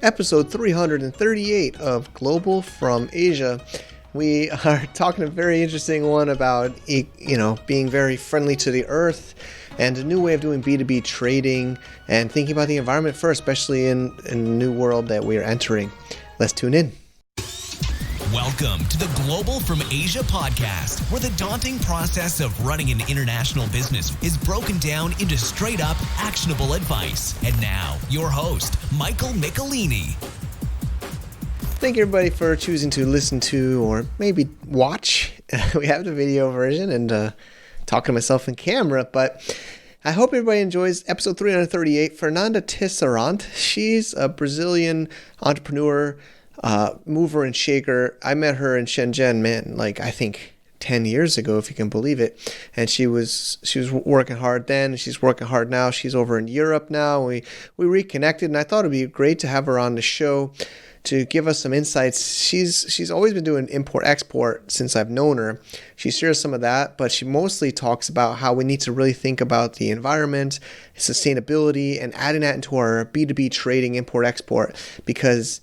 episode 338 of Global from Asia. We are talking a very interesting one about, being very friendly to the earth and a new way of doing B2B trading and thinking about the environment first, especially in the new world that we are entering. Let's tune in. Welcome to the Global from Asia podcast, where the daunting process of running an international business is broken down into straight-up, actionable advice. And now, your host, Michael Michelini. Thank you, everybody, for choosing to listen to or maybe watch. We have the video version and talking to myself in camera, but I hope everybody enjoys episode 338. Fernanda Tisserant, she's a Brazilian entrepreneur, mover and shaker. I met her in Shenzhen, I think 10 years ago, if you can believe it. And she was working hard then. She's working hard now. She's over in Europe now. We reconnected, and I thought it'd be great to have her on the show to give us some insights. She's always been doing import-export since I've known her. She shares some of that, but she mostly talks about how we need to really think about the environment, sustainability, and adding that into our B2B trading, import-export. Because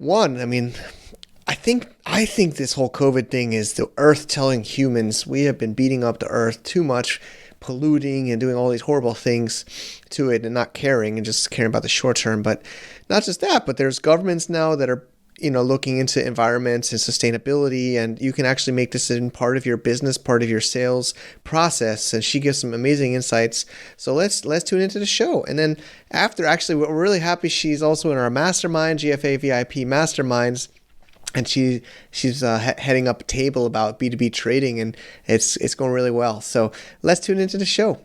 I think this whole COVID thing is the earth telling humans we have been beating up the earth too much, polluting and doing all these horrible things to it and not caring and just caring about the short term. But not just that, but there's governments now that are, looking into environments and sustainability, and you can actually make this in part of your business, part of your sales process. And she gives some amazing insights. So let's tune into the show. And then after, actually, we're really happy she's also in our mastermind, GFAVIP masterminds. And she's heading up a table about B2B trading, and it's going really well. So let's tune into the show.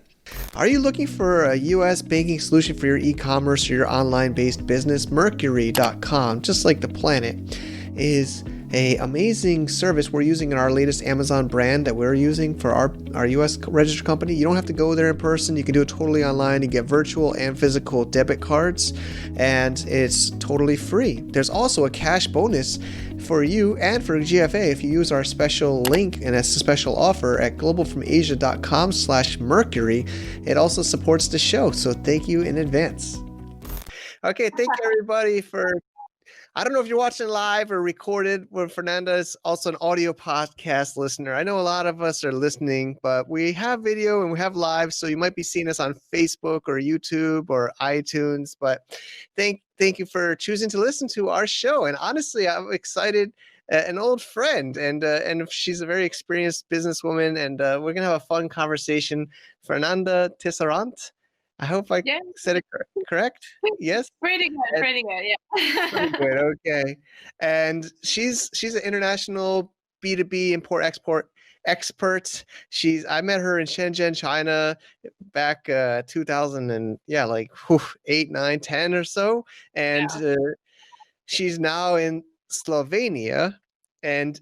Are you looking for a U.S. banking solution for your e-commerce or your online-based business? Mercury.com, just like the planet, is an amazing service we're using in our latest Amazon brand that we're using for our U.S. registered company. You don't have to go there in person. You can do it totally online. You get virtual and physical debit cards, and it's totally free. There's also a cash bonus for you and for GFA if you use our special link, and it's a special offer at globalfromasia.com/Mercury. It also supports the show, so thank you in advance. Okay, thank you everybody for, I don't know if you're watching live or recorded, where Fernanda is also an audio podcast listener. I know a lot of us are listening, but we have video and we have live, so you might be seeing us on Facebook or YouTube or iTunes. But thank you for choosing to listen to our show. And honestly, I'm excited. An old friend, and she's a very experienced businesswoman, and we're gonna have a fun conversation. Fernanda Tisserant. I hope I said it correct. Yes? Pretty good, yeah. Pretty good, okay. And she's an international B2B import-export expert. I met her in Shenzhen, China back 2008, 9, 10 or so. And she's now in Slovenia, and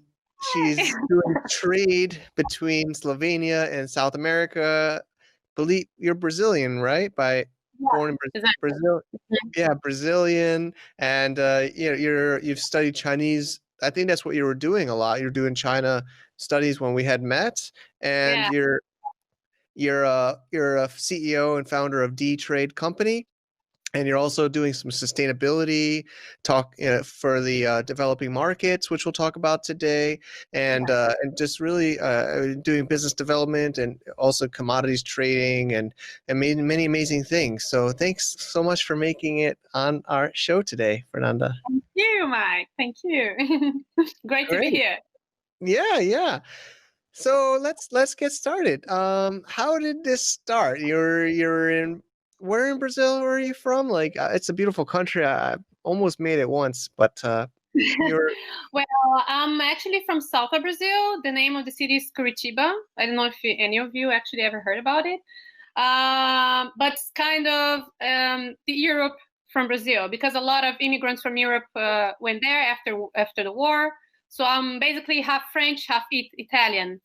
she's doing trade between Slovenia and South America. Believe you're Brazilian, right? Born in Brazil. Yeah, Brazilian, and you've studied Chinese. I think that's what you were doing a lot. You're doing China studies when we had met, and you're a CEO and founder of D Trade Company. And you're also doing some sustainability talk for the developing markets, which we'll talk about today, and just really doing business development and also commodities trading and many amazing things. So thanks so much for making it on our show today, Fernanda. Thank you, Mike. Thank you. Great to be here. Yeah. So let's get started. How did this start? Where in Brazil are you from? It's a beautiful country. I almost made it once, but you're... Well, I'm actually from south of Brazil. The name of the city is Curitiba. I don't know if any of you actually ever heard about it. But it's kind of the Europe from Brazil, because a lot of immigrants from Europe went there after the war. So I'm basically half French, half Italian.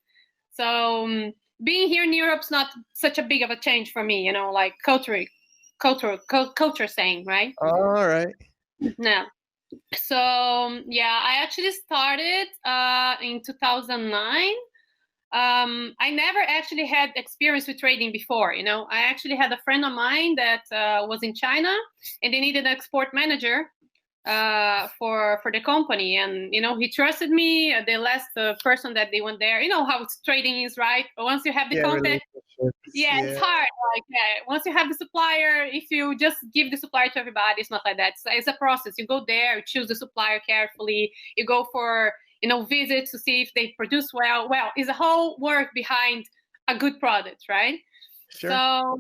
So being here in Europe's not such a big of a change for me, like culture saying, right? All right. No. So I actually started in 2009. I never actually had experience with trading before. I actually had a friend of mine that was in China, and they needed an export manager for the company, and he trusted me. The last person that they went there, how trading is, right? Once you have the Yeah, contact, relationships. it's hard. Like once you have the supplier, if you just give the supplier to everybody, it's not like that. It's a process. You go there, you choose the supplier carefully. You go for visits to see if they produce well. Well, it's a whole work behind a good product, right? Sure. So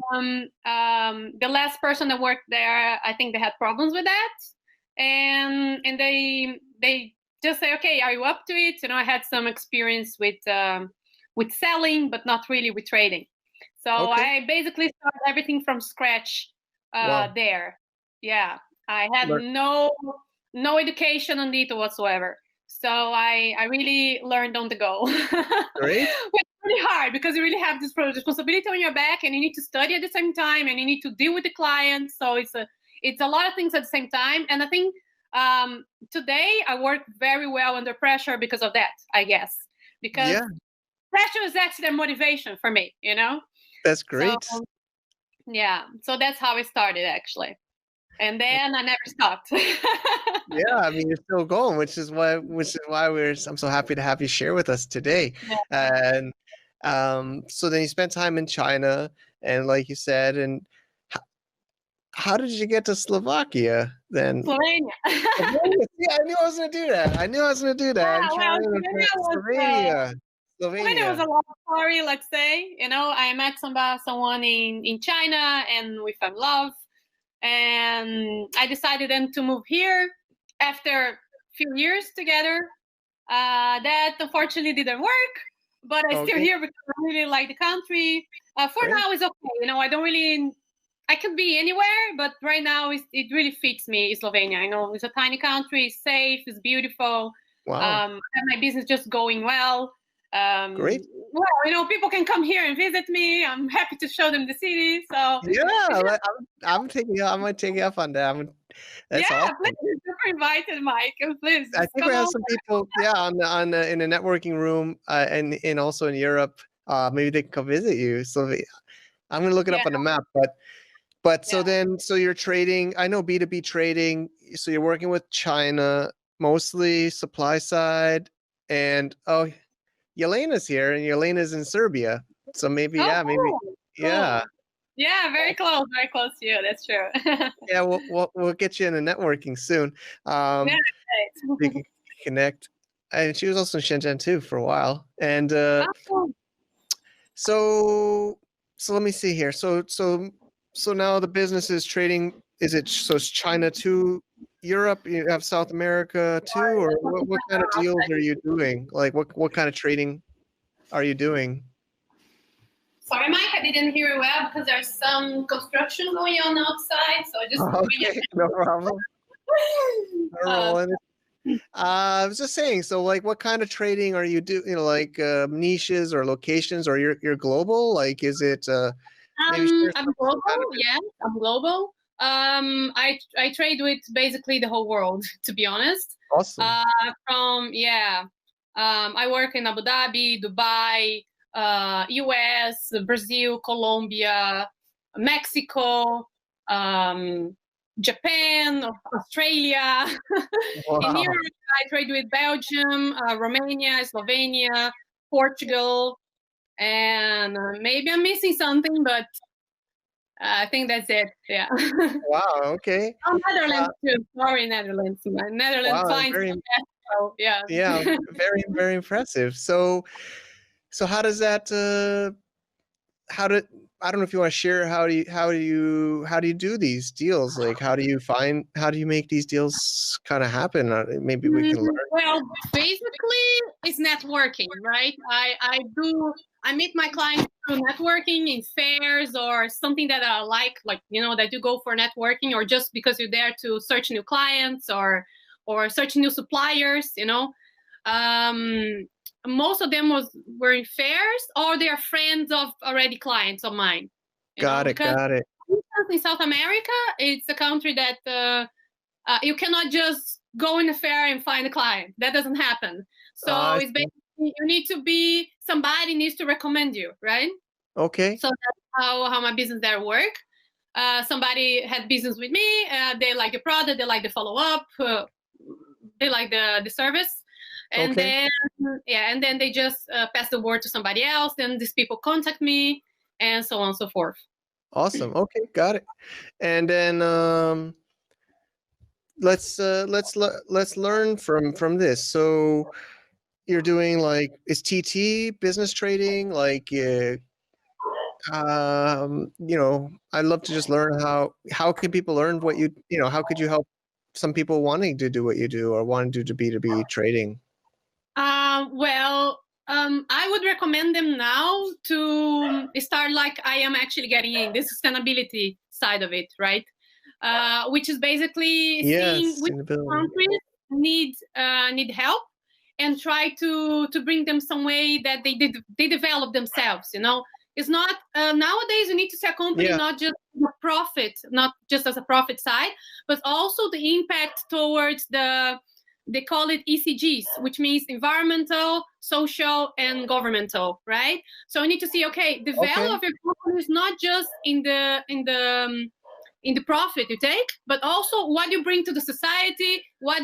the last person that worked there, I think they had problems with that, and they just say, okay, are you up to it? I had some experience with selling, but not really with trading. So I basically started everything from scratch there. Yeah, I had no education on it whatsoever. So I really learned on the go. Great. It's really hard because you really have this responsibility on your back, and you need to study at the same time, and you need to deal with the client. So it's a lot of things at the same time. And I think today I work very well under pressure because of that, I guess. Because pressure is actually a motivation for me, That's great. So, so that's how it started, actually. And then I never stopped. Yeah, I mean, you're still going, which is why I'm so happy to have you share with us today. And so then you spent time in China, and like you said, and how did you get to Slovakia then? Slovenia. Yeah, I knew I was going to do that. Slovenia Slovenia was a long story, let's say. I met someone in China, and we fell in love. And I decided then to move here after a few years together. That unfortunately didn't work, but I'm still here because I really like the country. For now, it's okay. I don't really. I could be anywhere, but right now it really fits me. Slovenia. It's a tiny country. It's safe. It's beautiful. Wow. I have my business just going well. Great. Well, people can come here and visit me. I'm happy to show them the city. So I'm gonna take you up on that. That's awesome. Please, you're super invited, Mike. Please, I think we have some people, on in a networking room, and also in Europe. Maybe they can come visit you. So I'm gonna look it up on the map, but so you're trading. I know B2B trading. So you're working with China, mostly supply side, and Yelena's here, and Yelena's in Serbia. So maybe, cool. Yeah, very close to you. That's true. Yeah, we'll get you in a networking soon. We can connect. And she was also in Shenzhen too for a while. And so let me see here. So now the business is trading. It's China to Europe? You have South America too, or what kind of deals are you doing? Like what kind of trading are you doing? Sorry, Mike, I didn't hear you well because there's some construction going on outside. So just no problem. I was just saying. So, like, what kind of trading are you doing? Like niches or locations, or you're global? Like, is it? I'm global. Yeah, I'm global. I trade with basically the whole world, to be honest. Awesome. I work in Abu Dhabi, Dubai, US, Brazil, Colombia, Mexico, Japan, Australia. Wow. In Europe, I trade with Belgium, Romania, Slovenia, Portugal, and maybe I'm missing something, but I think that's it. Yeah. Wow. Okay. Netherlands too. Sorry, Netherlands. Netherlands finds yeah. Yeah. Very, very impressive. So how does that? I don't know if you want to share how do you do these deals? Like how do you make these deals kind of happen? Maybe we can learn. Well, basically it's networking, right? I meet my clients through networking in fairs or something that I like that you go for networking, or just because you're there to search new clients or search new suppliers, most of them were in fairs, or they are friends of already clients of mine. Got it. In South America, it's a country that you cannot just go in a fair and find a client. That doesn't happen. So it's basically somebody needs to recommend you, right? Okay. So that's how my business there work. somebody had business with me. They like the product, they like the follow-up, they like the service. And then they just pass the word to somebody else. Then these people contact me, and so on and so forth. Awesome. Okay, got it. And then let's learn from this. So you're doing like, is TT business trading like? I'd love to just learn how can people learn what how could you help some people wanting to do what you do or want to do B2B trading? I would recommend them now to start like I am actually getting in the sustainability side of it, right? Which is basically seeing which countries need help and try to bring them some way that they develop themselves. It's not nowadays you need to see a company not just the profit, not just as a profit side, but also the impact towards they call it ECGs, which means environmental, social, and governmental, right? So you need to see, the value of your company is not just in the profit you take, but also what you bring to the society, what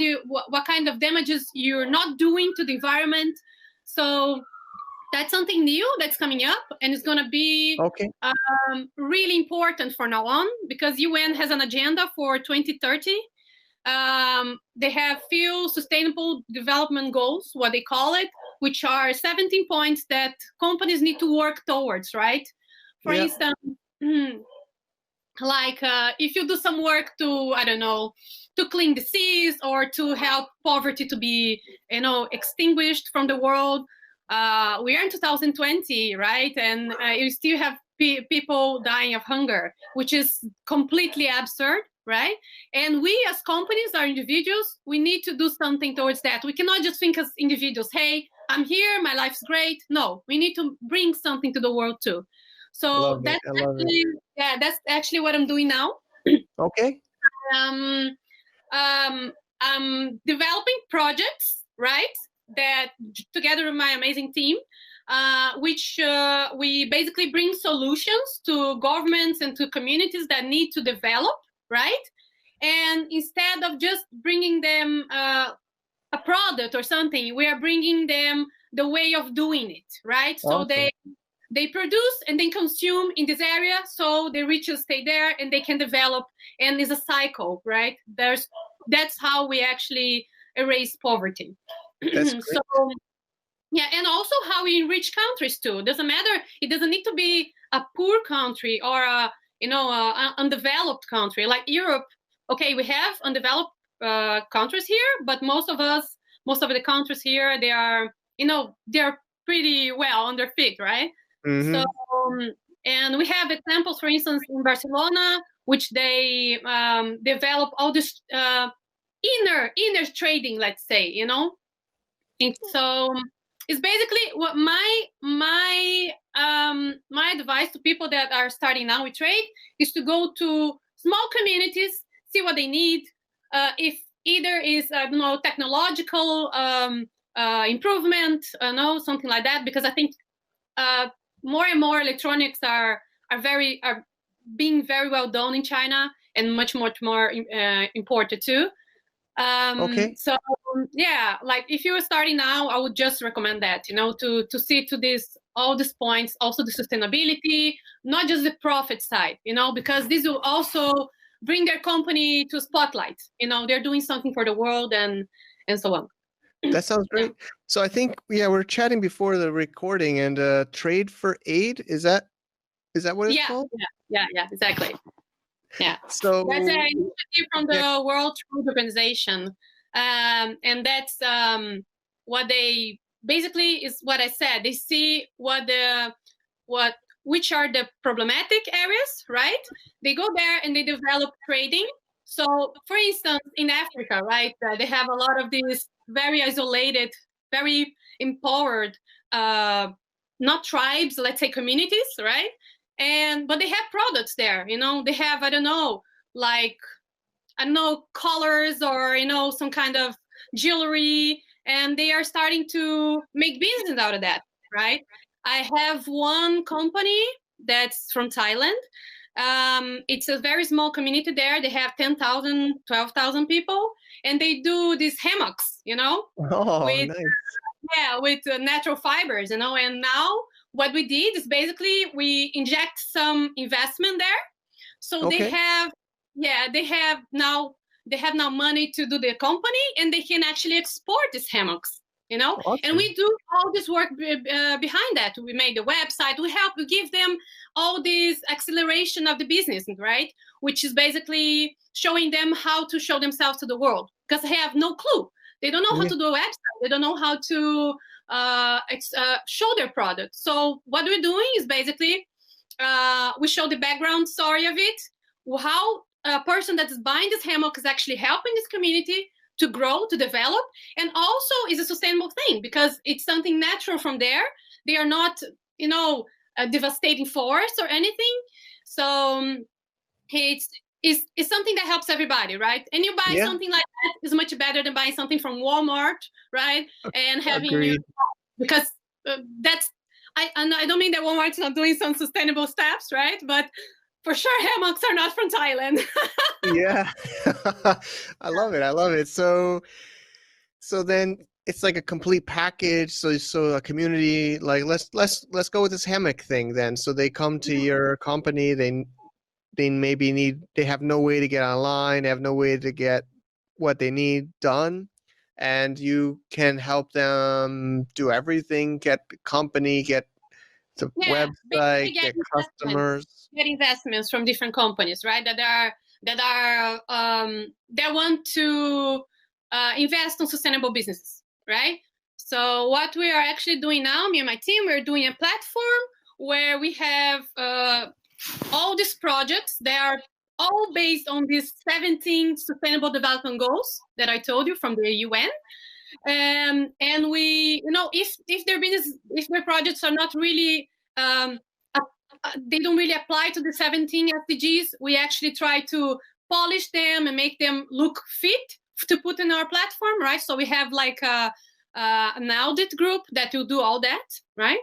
kind of damages you're not doing to the environment. So that's something new that's coming up, and it's going to be really important for now on, because UN has an agenda for 2030. They have few sustainable development goals, what they call it, which are 17 points that companies need to work towards, right? For instance, like if you do some work to, to clean the seas or to help poverty to be, extinguished from the world. We are in 2020, right? And you still have people dying of hunger, which is completely absurd, right? And we as companies, our individuals, we need to do something towards that. We cannot just think as individuals, hey, I'm here, my life's great. No, we need to bring something to the world too. So that's actually what I'm doing now. Okay. I'm developing projects, right? That together with my amazing team, which we basically bring solutions to governments and to communities that need to develop, right? And instead of just bringing them a product or something, we are bringing them the way of doing it, right? So they produce and then consume in this area, so the rich will stay there and they can develop, and it's a cycle, right? That's how we actually erase poverty. So and also how we enrich countries too. Doesn't matter, it doesn't need to be a poor country or a undeveloped country like Europe. Okay, we have undeveloped countries here, but most of the countries here, they're pretty well on their feet, right? Mm-hmm. So and we have examples, for instance, in Barcelona, which they develop all this inner trading, let's say, And so it's basically what my advice to people that are starting now with trade is to go to small communities, see what they need. If either is technological improvement, something like that, because I think more and more electronics are being very well done in China and much more imported too. So like if you were starting now, I would just recommend that, to see to all these points, also the sustainability, not just the profit side, because this will also bring their company to spotlight. They're doing something for the world and so on. That sounds great. Yeah. So I think we're chatting before the recording, and Trade for Aid, is that what it's called? Yeah, exactly. Yeah. So that's an initiative from the World Trade Organization, and that's what they basically is what I said. They see which are the problematic areas, right? They go there and they develop trading. So, for instance, in Africa, right, they have a lot of these very isolated, very empowered, not tribes, let's say communities, right? But they have products there, they have, colors or, some kind of jewelry, and they are starting to make business out of that, right? I have one company that's from Thailand It's a very small community there. They have 10,000, 12,000 people, and they do these hammocks, Oh, with nice. natural fibers, And now what we did is basically we inject some investment there, so Okay. they have now money to do the company, and they can actually export these hammocks. Awesome. And we do all this work behind that. We made the website. We give them all this acceleration of the business, right? Which is basically showing them how to show themselves to the world, because they have no clue. They don't know how to do a website. They don't know how to show their product. So what we're doing is basically we show the background story of it, how a person that is buying this hammock is actually helping this community to grow, to develop, and also is a sustainable thing because it's something natural from there. They are not, a devastating forest or anything. So it's something that helps everybody, right? And you buy something like that is much better than buying something from Walmart, right? And having because that's I don't mean that Walmart's not doing some sustainable steps, right? But for sure, hammocks are not from Thailand. Yeah. I love it. So then it's like a complete package. So a community, like let's go with this hammock thing then. So they come to your company, they they have no way to get online, they have no way to get what they need done, and you can help them do everything, get the company, get the website, get customers. Get investments from different companies, right? That want to invest in sustainable businesses, right? So what we are actually doing now, me and my team, we're doing a platform where we have all these projects. They are all based on these 17 sustainable development goals that I told you from the UN. And we, if their projects are not really, they don't really apply to the 17 SDGs, we actually try to polish them and make them look fit to put in our platform, right? So we have like an audit group that will do all that, right?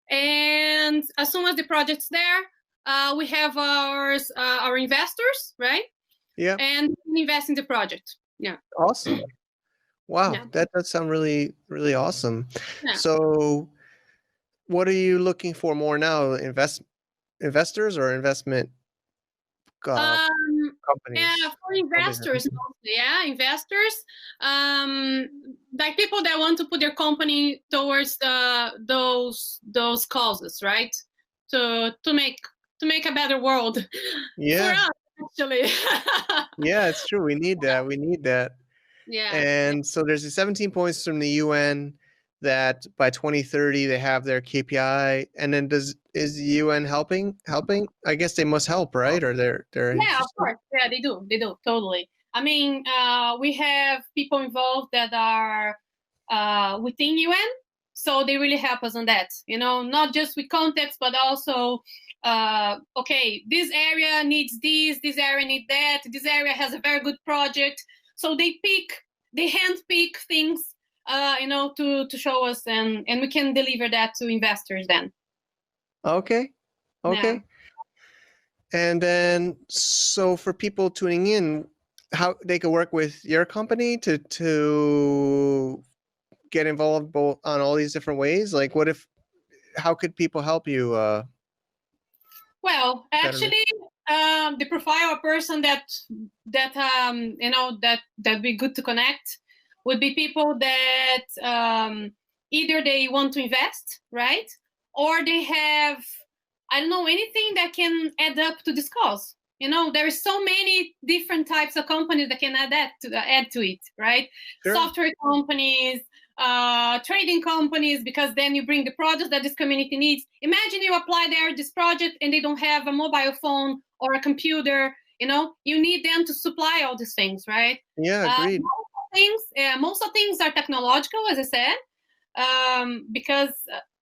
And as soon as the project's there, we have our investors, right? Yeah. And invest in the project. Yeah. Awesome. Wow, that does sound really, really awesome. Yeah. So what are you looking for more now? Investors or investment companies? Yeah, for investors mostly. Yeah, investors. Like people that want to put their company towards those causes, right? To make a better world. Yeah. For us, actually. Yeah, it's true. We need that. Yeah. And so there's the 17 points from the UN that by 2030 they have their KPI. And then is the UN helping? I guess they must help, right? Or they're yeah, of course. Yeah, they do totally. I mean, we have people involved that are within UN, so they really help us on that. Not just with context, but also okay, this area needs this area needs that, this area has a very good project. So they handpick things, to show us, and we can deliver that to investors then. Okay. Yeah. And then, so for people tuning in, how they can work with your company to get involved both on all these different ways? Like, how could people help you? Well, actually, the profile of person that be good to connect would be people that either they want to invest, right? Or they have, I don't know, anything that can add up to this cause. There are so many different types of companies that can add to it, right? Sure. Software companies, trading companies, because then you bring the products that this community needs. Imagine you apply there this project and they don't have a mobile phone or a computer. You need them to supply all these things, right? Yeah, agreed. Most of things are technological, as I said, because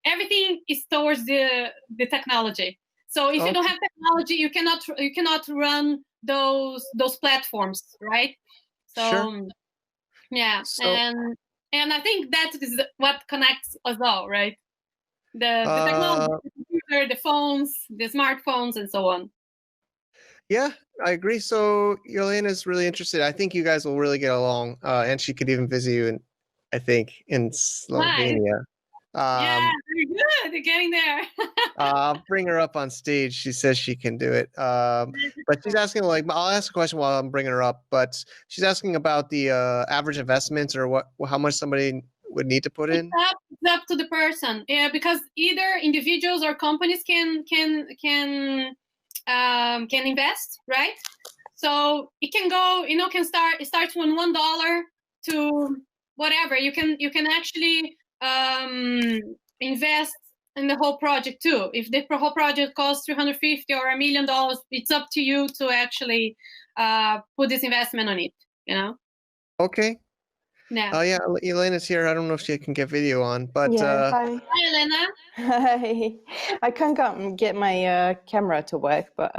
everything is towards the technology. So if you don't have technology, you cannot run those platforms, right? So sure. Yeah, and I think that is what connects us all, right? The technology, the computer, the phones, the smartphones, and so on. Yeah, I agree. So Yelena's really interested. I think you guys will really get along, and she could even visit you I think, in Nice. Slovenia. Yeah, Um, very good. You're getting there. I'll bring her up on stage. She says she can do it. But she's asking, like, I'll ask a question while I'm bringing her up. But she's asking about the average investments or how much somebody would need to put in. It's up to the person. Yeah, because either individuals or companies can invest, right? So it can go, it starts from $1 to whatever. You can actually invest in the whole project too. If the whole project costs $350 or $1 million, it's up to you to actually put this investment on it. Okay. Yeah. Yeah, Elena's here. I don't know if she can get video on, but Yeah, hi. Hi, Elena. Hi. I can't get my camera to work, but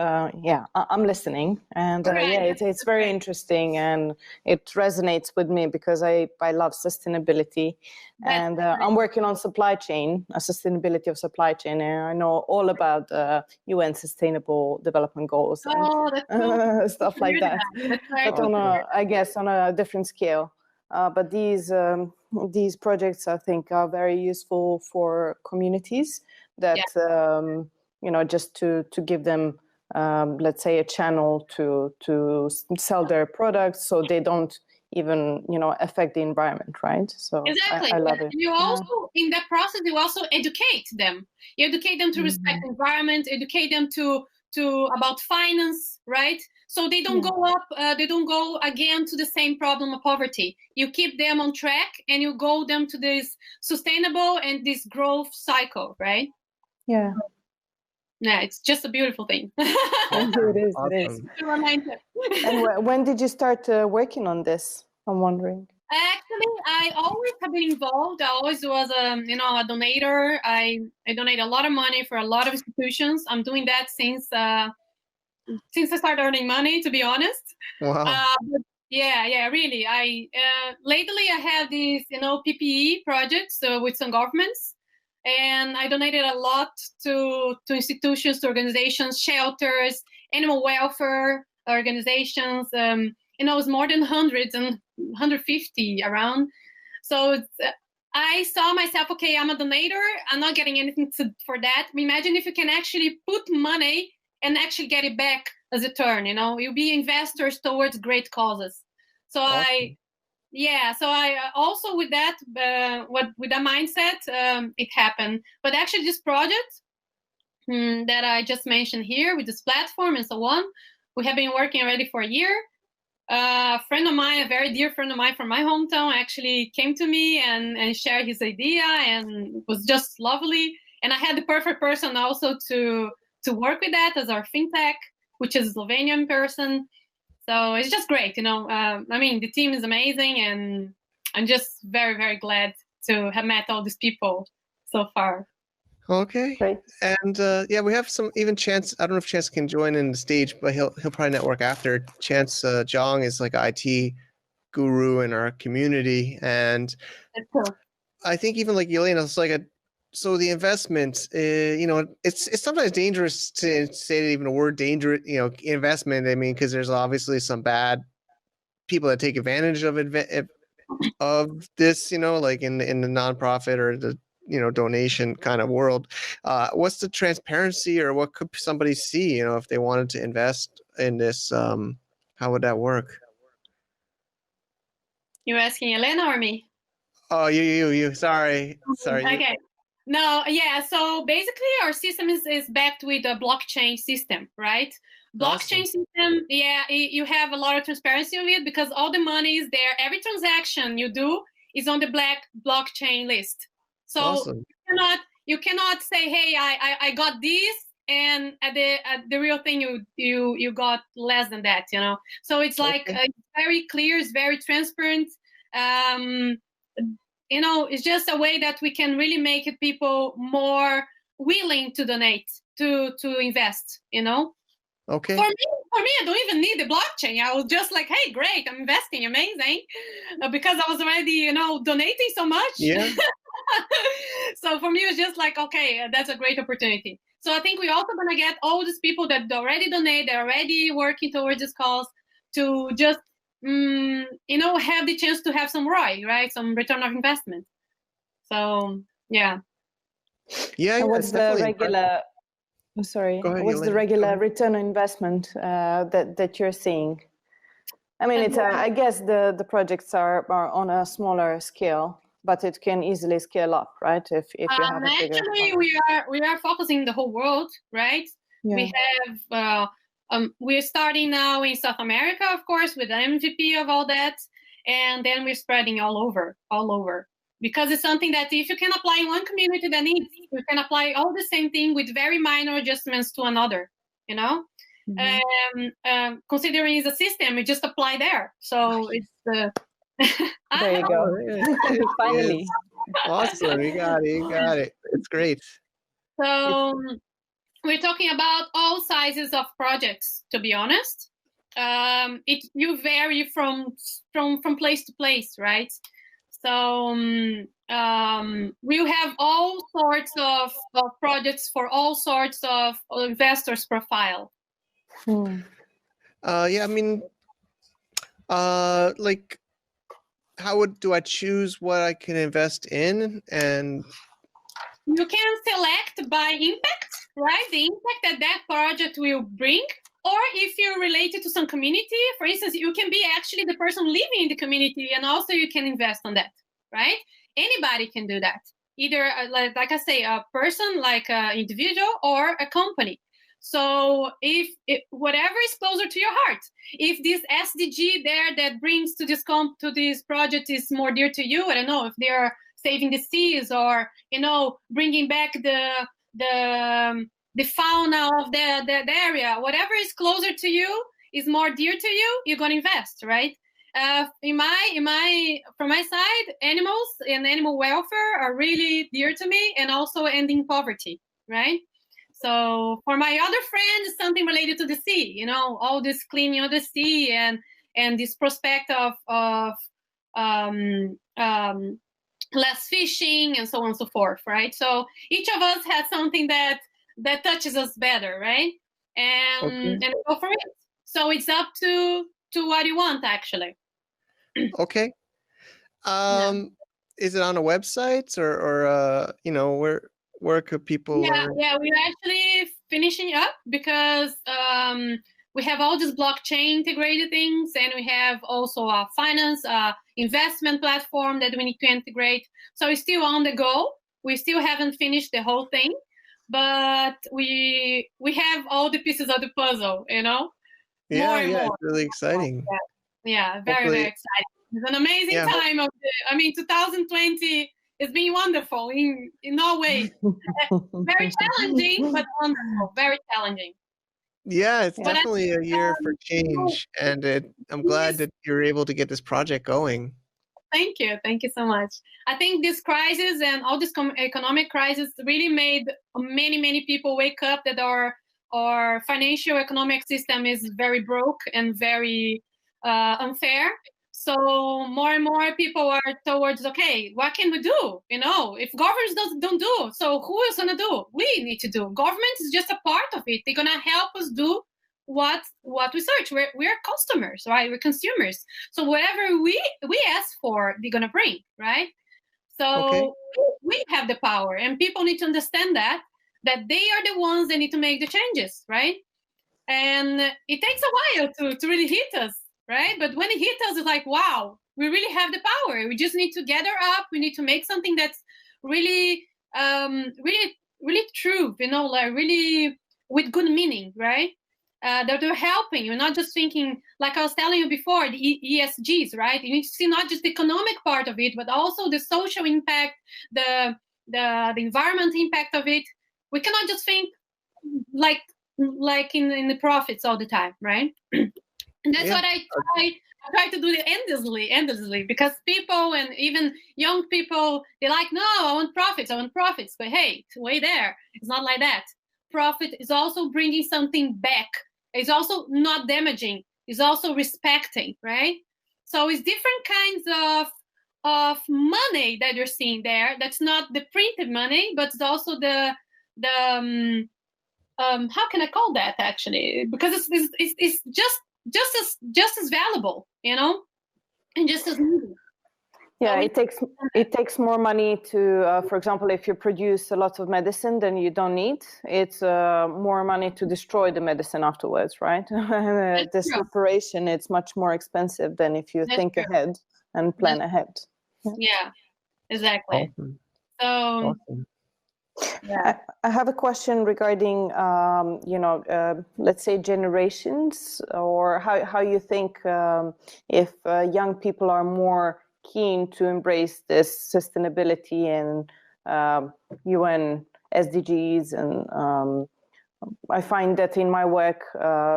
yeah, I'm listening, and Right. yeah, it's very interesting, and it resonates with me because I love sustainability, and I'm working on supply chain, sustainability of supply chain, and I know all about UN Sustainable Development Goals Oh, that's cool. stuff like that. That's very But I guess on a different scale. But these projects, I think, are very useful for communities that, just to give them, let's say, a channel to sell their products so they don't even, affect the environment, right? So exactly. I love it. You also, in that process, you also educate them. You educate them to respect the environment, educate them to about finance, right? So they don't go up, they don't go again to the same problem of poverty. You keep them on track and you go them to this sustainable and this growth cycle, right? Yeah. Yeah, it's just a beautiful thing. It is. Awesome. It is. Reminder. And when did you start working on this? I'm wondering. Actually, I always have been involved. I always was a donator. I donate a lot of money for a lot of institutions. I'm doing that since I started earning money, to be honest. Wow. Yeah, really. Lately I have these, PPE projects with some governments, and I donated a lot to institutions, to organizations, shelters, animal welfare organizations. It's more than hundreds and 150 around. So I saw myself, okay, I'm a donator. I'm not getting anything for that. Imagine if you can actually put money and actually get it back as a turn, you'll be investors towards great causes. So Awesome. I also with that, with that mindset, it happened. But actually this project that I just mentioned here with this platform and so on, we have been working already for a year. A friend of mine, a very dear friend of mine from my hometown, actually came to me and shared his idea, and it was just lovely. And I had the perfect person also to work with that as our fintech, which is a Slovenian person. So it's just great, the team is amazing, and I'm just very, very glad to have met all these people so far. Okay. Great. And we have some even Chance. I don't know if Chance can join in the stage, but he'll probably network after. Chance Zhang is like an IT guru in our community, and That's cool. I think even like Yelena, it's like so the investment, it's sometimes dangerous to say even a word dangerous, investment. I mean, because there's obviously some bad people that take advantage of this, like in the nonprofit or the donation kind of world. What's the transparency, or what could somebody see, if they wanted to invest in this? How would that work? You asking Elena or me? Oh, you. Sorry. Okay. No, yeah. So basically, our system is backed with a blockchain system, right? Blockchain Awesome. system, you have a lot of transparency of it because all the money is there. Every transaction you do is on the blockchain list. So Awesome. you cannot say, hey, I got this, and at the real thing you got less than that, So it's like very clear, it's very transparent. It's just a way that we can really make it people more willing to donate, to invest, Okay. For me, I don't even need the blockchain. I was just like, hey, great, I'm investing, amazing. Because I was already, donating so much. Yeah. So for me, it was just like, okay, that's a great opportunity. So I think we're also going to get all these people that already donate, they're already working towards this cause, to just, have the chance to have some ROI, right? Some return of investment. So, yeah. Yeah, And what's the regular? Go ahead, What's the regular return on investment that you're seeing? I mean, it's I guess the projects are on a smaller scale, but it can easily scale up, right? If you have a bigger. Actually, we are focusing the whole world, right? Yeah. We have we're starting now in South America, of course, with the MVP of all that, and then we're spreading all over. Because it's something that if you can apply in one community that needs, you can apply all the same thing with very minor adjustments to another, Mm-hmm. Considering it's a system, you just apply there. So it's there you go. Finally. Awesome. You got it. It's great. So we're talking about all sizes of projects, to be honest. You vary from place to place, right? So we have all sorts of projects for all sorts of investors' profile. Yeah, I mean, like, do I choose what I can invest in? And you can select by impact, right? The impact that project will bring. Or if you're related to some community, for instance, you can be actually the person living in the community, and also you can invest on that, right? Anybody can do that. Either, like I say, a person, like an individual, or a company. So if whatever is closer to your heart, if this SDG there that brings to this project is more dear to you, I don't know, if they are saving the seas or, bringing back the fauna of the area, whatever is closer to you is more dear to you, you're going to invest, right? From my side, animals and animal welfare are really dear to me, and also ending poverty, right? So for my other friends, something related to the sea, all this cleaning of the sea and this prospect of less fishing and so on and so forth, right? So each of us has something that touches us better, right? And go for it. So it's up to what you want, actually. Okay. Is it on a website or where could people learn? Yeah, we're actually finishing up because we have all these blockchain integrated things, and we have also a finance investment platform that we need to integrate. So it's still on the go. We still haven't finished the whole thing, but we have all the pieces of the puzzle, Yeah, more. It's really exciting. Yeah, very exciting. It's an amazing time 2020 has been wonderful in all ways. Very challenging, but wonderful. Very challenging. Yeah, it's definitely a year for change, and I'm glad that you're able to get this project going. Thank you so much. I think this crisis and all this economic crisis really made many people wake up that our financial economic system is very broke and very unfair. So more and more people are towards, okay, what can we do? If governments don't do, so who is going to do? We need to do. Government is just a part of it. They're going to help us do what we search. We're customers, right? We're consumers. So whatever we ask for, they're going to bring, right? So we have the power, and people need to understand that they are the ones that need to make the changes, right? And it takes a while to really hit us. Right? But when it hits us, it's like, wow, we really have the power. We just need to gather up. We need to make something that's really, really true, like really with good meaning, right? That they're helping. You're not just thinking, like I was telling you before, the ESGs, right? You need to see not just the economic part of it, but also the social impact, the environment impact of it. We cannot just think like in the profits all the time, right? And that's what I try to do it endlessly, because people and even young people, they're like, no, I want profits. But hey, it's way there. It's not like that. Profit is also bringing something back. It's also not damaging. It's also respecting, right? So it's different kinds of money that you're seeing there. That's not the printed money, but it's also the how can I call that actually? Because it's just as valuable, and just as needed. Yeah, it takes more money to, for example, if you produce a lot of medicine then you don't need, it's more money to destroy the medicine afterwards, right? This reparation, it's much more expensive than if you think ahead and plan ahead. Yeah, exactly. Awesome. So, Awesome. yeah. I have a question regarding, let's say generations, or how you think if young people are more keen to embrace this sustainability and UN SDGs. And I find that in my work,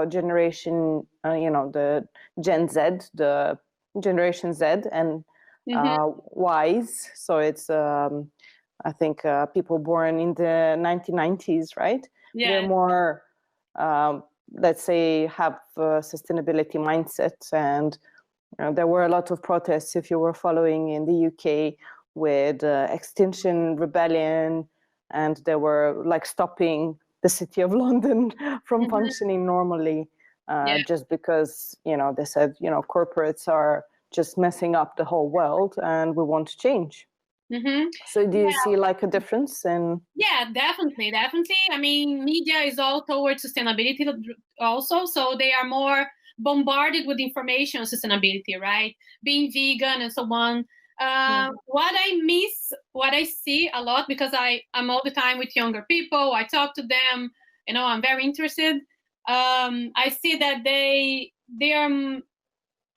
generation, the Gen Z, the Generation Z and Ys, so it's I think people born in the 1990s, right? Yeah. They're more, let's say, have sustainability mindsets. And there were a lot of protests, if you were following, in the UK with Extinction Rebellion, and they were like stopping the city of London from functioning normally, just because, they said, corporates are just messing up the whole world and we want to change. So do you see like a difference in? Yeah, definitely. I mean, media is all towards sustainability also. So they are more bombarded with information on sustainability, right? Being vegan and so on. What I miss, what I see a lot, because I'm all the time with younger people, I talk to them, I'm very interested. I see that they are,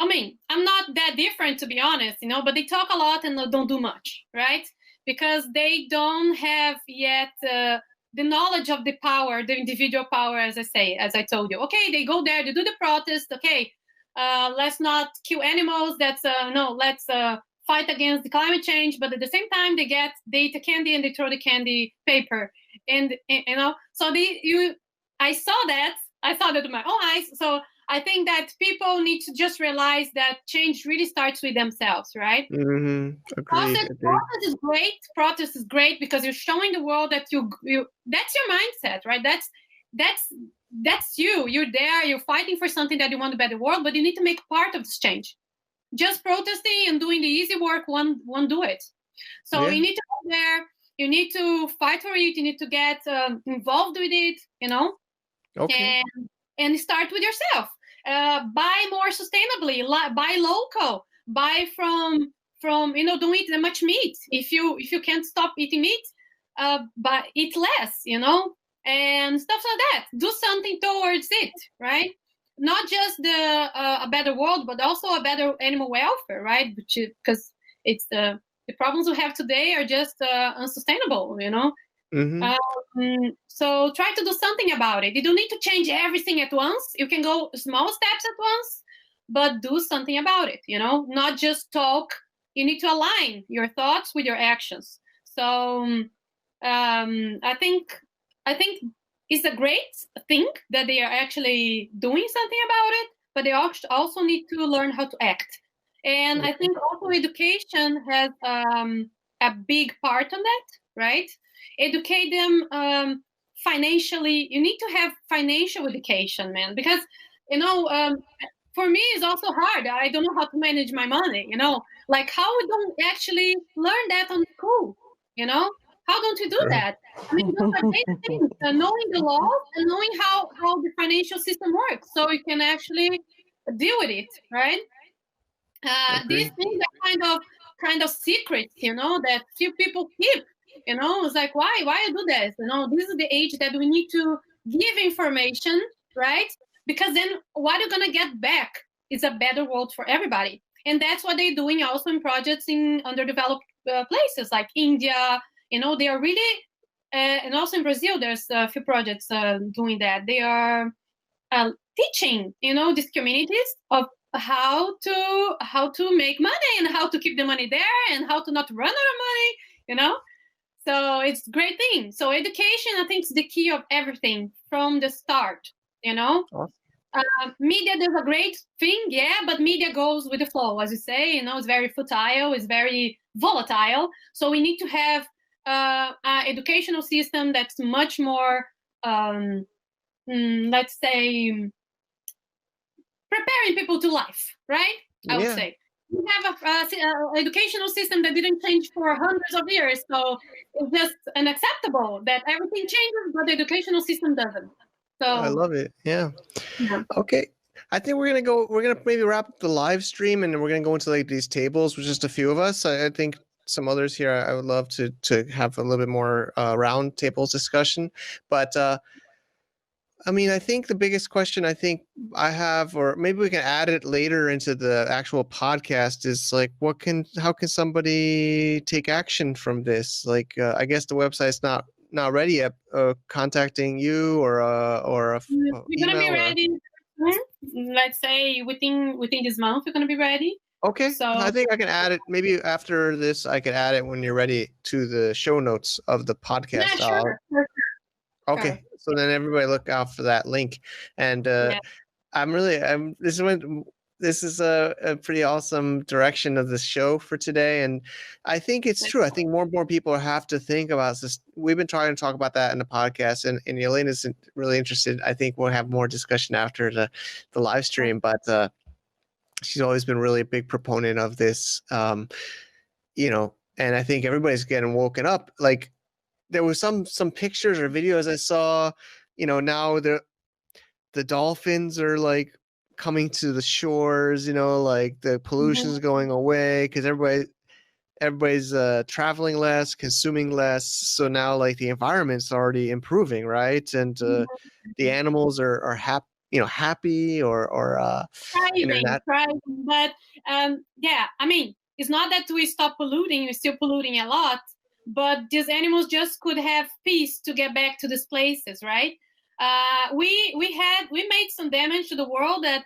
I mean, I'm not that different, to be honest, but they talk a lot and don't do much, right? Because they don't have yet the knowledge of the power, the individual power, as I told you. Okay, they go there, they do the protest. Okay, let's not kill animals. Let's fight against the climate change. But at the same time, they get data candy and they throw the candy paper. And so I saw that with my own eyes. So I think that people need to just realize that change really starts with themselves, right? Agreed. Protest is great. Protest is great because you're showing the world that you that's your mindset, right? That's you. You're there. You're fighting for something that you want a better world, but you need to make part of this change. Just protesting and doing the easy work won't do it. So you need to go there. You need to fight for it. You need to get involved with it. Okay. And start with yourself. Buy more sustainably. Buy local. Buy from don't eat that much meat. If you can't stop eating meat, but eat less. And stuff like that. Do something towards it, right? Not just a better world, but also a better animal welfare, right? Because it's the problems we have today are just unsustainable. So try to do something about it. You don't need to change everything at once. You can go small steps at once, but do something about it, not just talk. You need to align your thoughts with your actions. So I think it's a great thing that they are actually doing something about it, but they also need to learn how to act. And I think also education has a big part on that, right? Educate them financially. You need to have financial education, man, because for me it's also hard. I don't know how to manage my money. Like how we don't actually learn that on school. How don't you do that? I mean, those are basic things. Knowing the laws and knowing how the financial system works, so you can actually deal with it, right? These things are kind of secrets, that few people keep. It's like, why you do this? This is the age that we need to give information, right? Because then what you're gonna get back is a better world for everybody. And that's what they're doing also in projects in underdeveloped places like India. They are really, and also in Brazil, there's a few projects doing that. They are teaching, these communities of how to make money and how to keep the money there and how to not run out of money, So it's a great thing. So education, I think, is the key of everything from the start, Awesome. Media does a great thing, but media goes with the flow, as you say. It's very futile, it's very volatile. So we need to have an educational system that's much more let's say, preparing people to life, right? I would say. We have a educational system that didn't change for hundreds of years, so it's just unacceptable that everything changes, but the educational system doesn't. So I love it. Yeah. Okay. I think we're gonna maybe wrap up the live stream, and we're gonna go into like these tables with just a few of us. I think some others here, I would love to have a little bit more round tables discussion. But I mean, I think the biggest question I think I have, or maybe we can add it later into the actual podcast, is like, how can somebody take action from this? Like, I guess the website's not ready yet. Contacting you or we're gonna be email ready. Let's say within this month, we're gonna be ready. Okay, So I think I can add it. Maybe after this, I can add it when you're ready to the show notes of the podcast. yeah, sure. Okay, Sure. so then everybody look out for that link. And this is a pretty awesome direction of this show for today. And I think it's true. I think more and more people have to think about this. We've been trying to talk about that in the podcast, and Elena's really interested. I think we'll have more discussion after the live stream, but she's always been really a big proponent of this, you know, and I think everybody's getting woken up. Like, there was some pictures or videos I saw, you know, now the dolphins are like coming to the shores, you know, like the pollution's going away because everybody's traveling less, consuming less. So now like the environment's already improving, right? And the animals are happy or thriving. But yeah, I mean, it's not that we stop polluting, we're still polluting a lot, but these animals just could have peace to get back to these places, right? We made some damage to the world that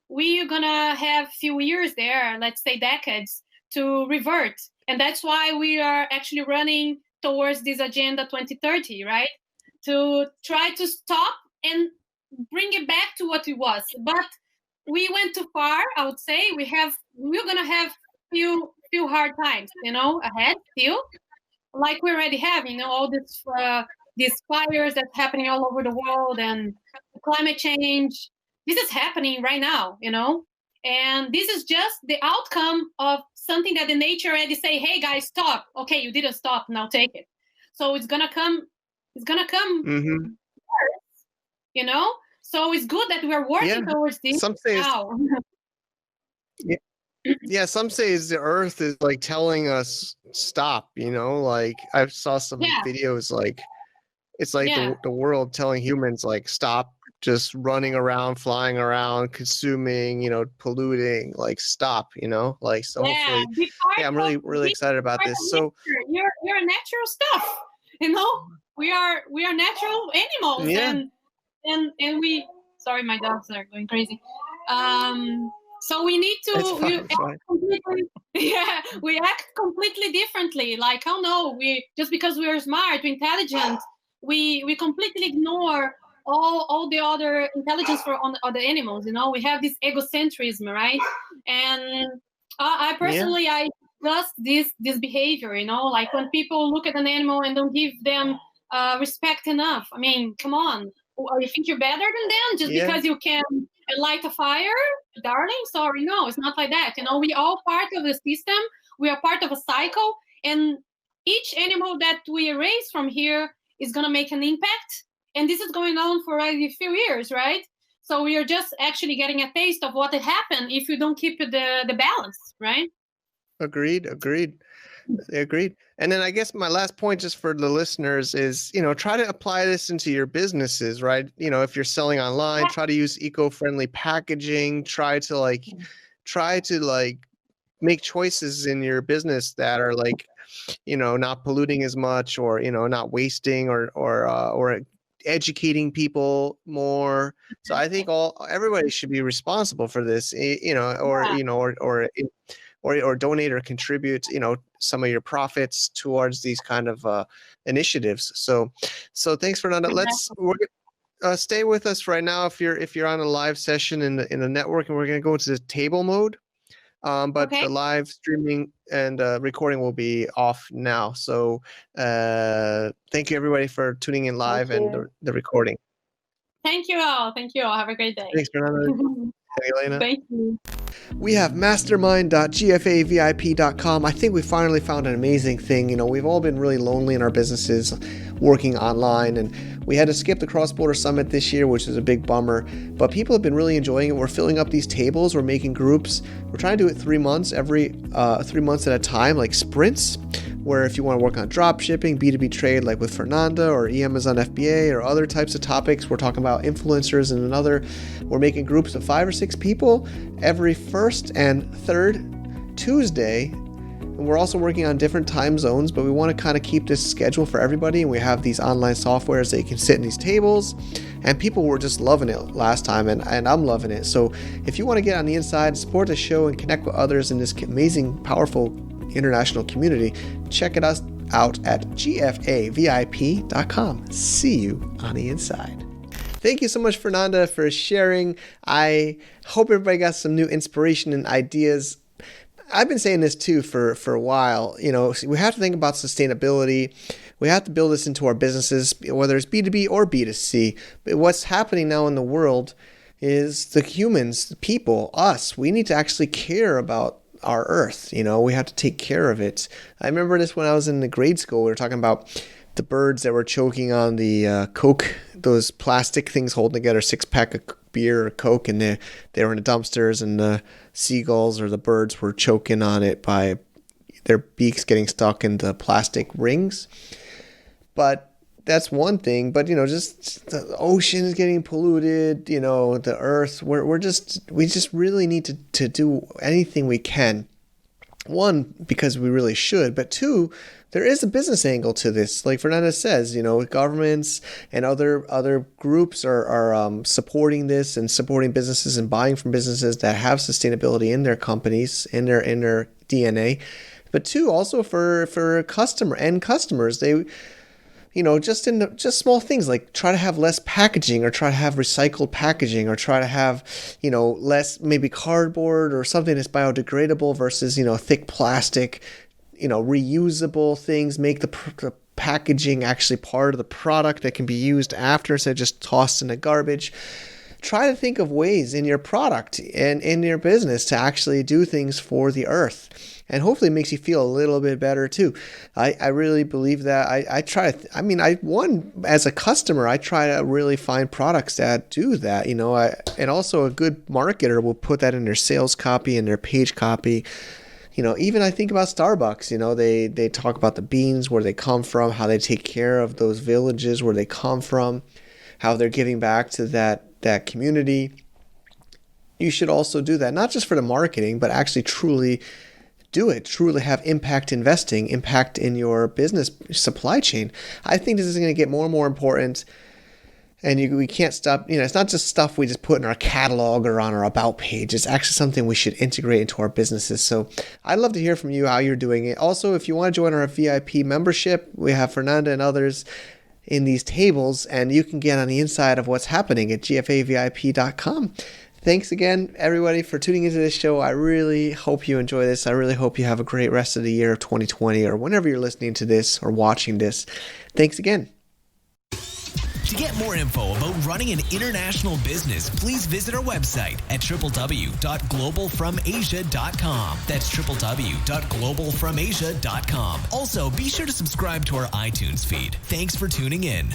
we're gonna have few years there, let's say decades, to revert. And that's why we are actually running towards this Agenda 2030, right? To try to stop and bring it back to what it was. But we went too far, I would say. We're gonna have few hard times, you know, ahead still. Like we already have, you know, all these fires that's happening all over the world and climate change. This is happening right now, you know, and this is just the outcome of something that the nature already say, hey guys, stop. Okay, you didn't stop, now take it. So it's gonna come you know. So it's good that we're working towards this now. Yeah, some say the earth is like telling us stop, you know, like I saw some videos like it's like the world telling humans like stop just running around, flying around, consuming, you know, polluting, like stop, you know, like so hopefully I'm really excited about this. So you're natural stuff, you know, we are natural animals and we sorry, my dogs are going crazy. So we need to we act completely differently. Like, oh no, we just because we are smart, we're intelligent, we completely ignore all the other intelligence for other animals. You know, we have this egocentrism, right? And I personally I disgust this behavior. You know, like when people look at an animal and don't give them respect enough. I mean, come on. You think you're better than them just because you can light a fire? Darling, sorry, no, it's not like that. You know, we all part of the system. We are part of a cycle. And each animal that we erase from here is going to make an impact. And this is going on for already a few years, right? So we are just actually getting a taste of what would happen if you don't keep the balance, right? Agreed. And then I guess my last point just for the listeners is, you know, try to apply this into your businesses, right? You know, if you're selling online, try to use eco-friendly packaging, try to make choices in your business that are like, you know, not polluting as much or, you know, not wasting or educating people more. So I think everybody should be responsible for this, you know, or donate or contribute, you know, some of your profits towards these kind of initiatives. So thanks, Fernanda. Stay with us right now if you're on a live session in the network, and we're going to go into the table mode. But Okay. the live streaming and recording will be off now. So thank you everybody for tuning in live and the recording. Thank you all. Thank you all. Have a great day. Thanks, Fernanda. Hey, Elena. Thank you. We have mastermind.gfavip.com. I think we finally found an amazing thing. You know, we've all been really lonely in our businesses working online, and we had to skip the cross-border summit this year, which is a big bummer, but people have been really enjoying it. We're filling up these tables, we're making groups. We're trying to do it 3 months, every 3 months at a time, like sprints, where if you want to work on drop shipping, B2B trade, like with Fernanda, or Amazon FBA, or other types of topics, we're talking about influencers and another. We're making groups of 5 or 6 people every first and third Tuesday. And we're also working on different time zones, but we want to kind of keep this schedule for everybody. And we have these online softwares that you can sit in these tables, and people were just loving it last time, and I'm loving it. So if you want to get on the inside, support the show, and connect with others in this amazing, powerful international community, check it out at GFAVIP.com. See you on the inside. Thank you so much, Fernanda, for sharing. I hope everybody got some new inspiration and ideas. I've been saying this too for a while. You know, we have to think about sustainability. We have to build this into our businesses, whether it's B2B or B2C. But what's happening now in the world is the humans, the people, us, we need to actually care about our earth. You know, we have to take care of it. I remember this when I was in the grade school. We were talking about the birds that were choking on the Coke, those plastic things holding together 6-pack of beer or Coke, and they were in the dumpsters, and the seagulls or the birds were choking on it by their beaks getting stuck in the plastic rings. But that's one thing. But, you know, just the ocean is getting polluted, you know, the earth, we just really need to do anything we can. One, because we really should, but two, there is a business angle to this. Like Fernanda says, you know, governments and other groups are supporting this and supporting businesses and buying from businesses that have sustainability in their companies, in their DNA. But two, also for customers, they, you know, just small things like try to have less packaging, or try to have recycled packaging, or try to have, you know, less maybe cardboard or something that's biodegradable versus, you know, thick plastic, you know, reusable things. Make the packaging actually part of the product that can be used after, instead of just tossed in the garbage. Try to think of ways in your product and in your business to actually do things for the earth. And hopefully it makes you feel a little bit better too. I really believe that. As a customer, I try to really find products that do that, you know, and also a good marketer will put that in their sales copy and their page copy. You know, even I think about Starbucks, you know, they talk about the beans, where they come from, how they take care of those villages where they come from, how they're giving back to that community. You should also do that, not just for the marketing, but actually truly do it, truly have impact investing, impact in your business supply chain. I think this is going to get more and more important, and we can't stop. You know, it's not just stuff we just put in our catalog or on our about page. It's actually something we should integrate into our businesses. So I'd love to hear from you how you're doing it. Also, if you want to join our VIP membership, we have Fernanda and others in these tables, and you can get on the inside of what's happening at GFAVIP.com. Thanks again, everybody, for tuning into this show. I really hope you enjoy this. I really hope you have a great rest of the year of 2020, or whenever you're listening to this or watching this. Thanks again. To get more info about running an international business, please visit our website at www.globalfromasia.com. That's www.globalfromasia.com. Also, be sure to subscribe to our iTunes feed. Thanks for tuning in.